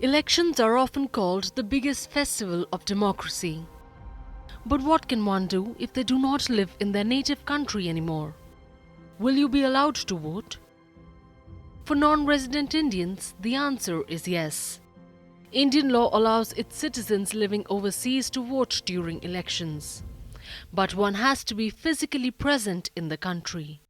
Elections are often called the biggest festival of democracy. But what can one do if they do not live in their native country anymore? Will you be allowed to vote? For non-resident Indians, the answer is yes. Indian law allows its citizens living overseas to vote during elections. But one has to be physically present in the country.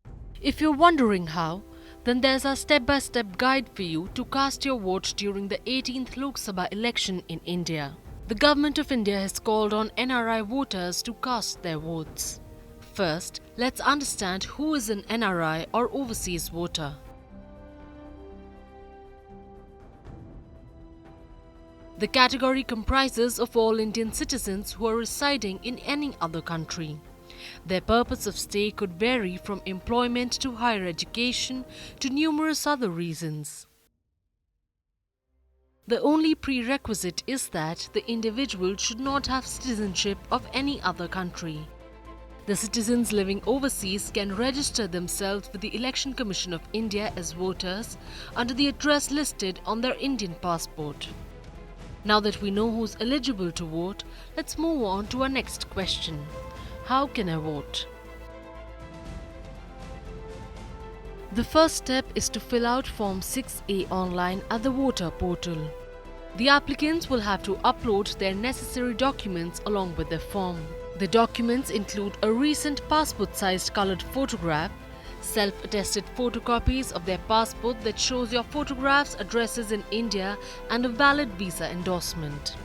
If you're wondering how, then there's a step-by-step guide for you to cast your vote during the 18th Lok Sabha election in India. The Government of India has called on NRI voters to cast their votes. First, let's understand who is an NRI or overseas voter. The category comprises of all Indian citizens who are residing in any other country. Their purpose of stay could vary from employment to higher education to numerous other reasons. The only prerequisite is that the individual should not have citizenship of any other country. The citizens living overseas can register themselves with the Election Commission of India as voters under the address listed on their Indian passport. Now that we know who's eligible to vote, let's move on to our next question. How can I vote? The first step is to fill out Form 6A online at the voter portal. The applicants will have to upload their necessary documents along with their form. The documents include a recent passport-sized colored photograph, self-attested photocopies of their passport that shows your photographs, addresses in India, and a valid visa endorsement.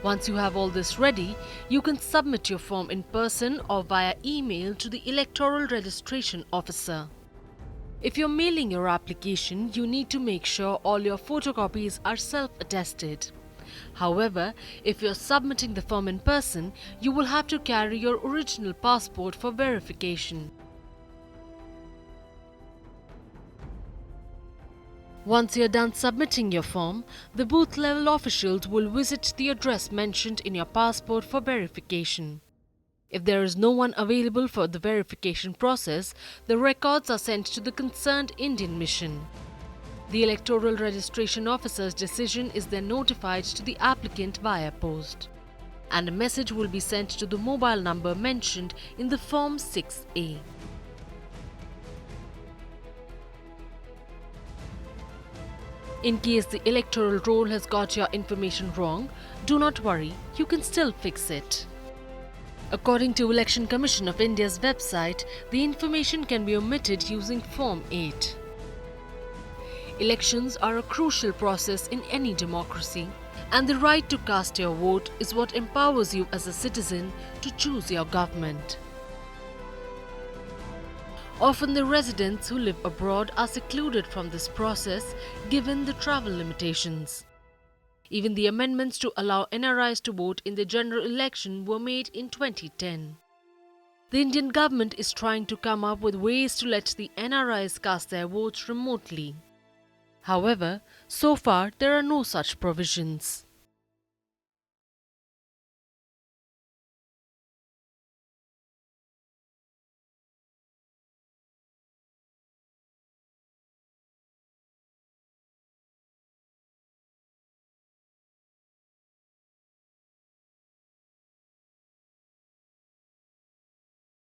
Once you have all this ready, you can submit your form in person or via email to the Electoral Registration Officer. If you're mailing your application, you need to make sure all your photocopies are self-attested. However, if you're submitting the form in person, you will have to carry your original passport for verification. Once you're done submitting your form, the booth-level officials will visit the address mentioned in your passport for verification. If there is no one available for the verification process, the records are sent to the concerned Indian mission. The Electoral Registration Officer's decision is then notified to the applicant via post, and a message will be sent to the mobile number mentioned in the Form 6A. In case the electoral roll has got your information wrong, do not worry, you can still fix it. According to Election Commission of India's website, the information can be omitted using Form 8. Elections are a crucial process in any democracy, and the right to cast your vote is what empowers you as a citizen to choose your government. Often the residents who live abroad are secluded from this process given the travel limitations. Even the amendments to allow NRIs to vote in the general election were made in 2010. The Indian government is trying to come up with ways to let the NRIs cast their votes remotely. However, so far there are no such provisions.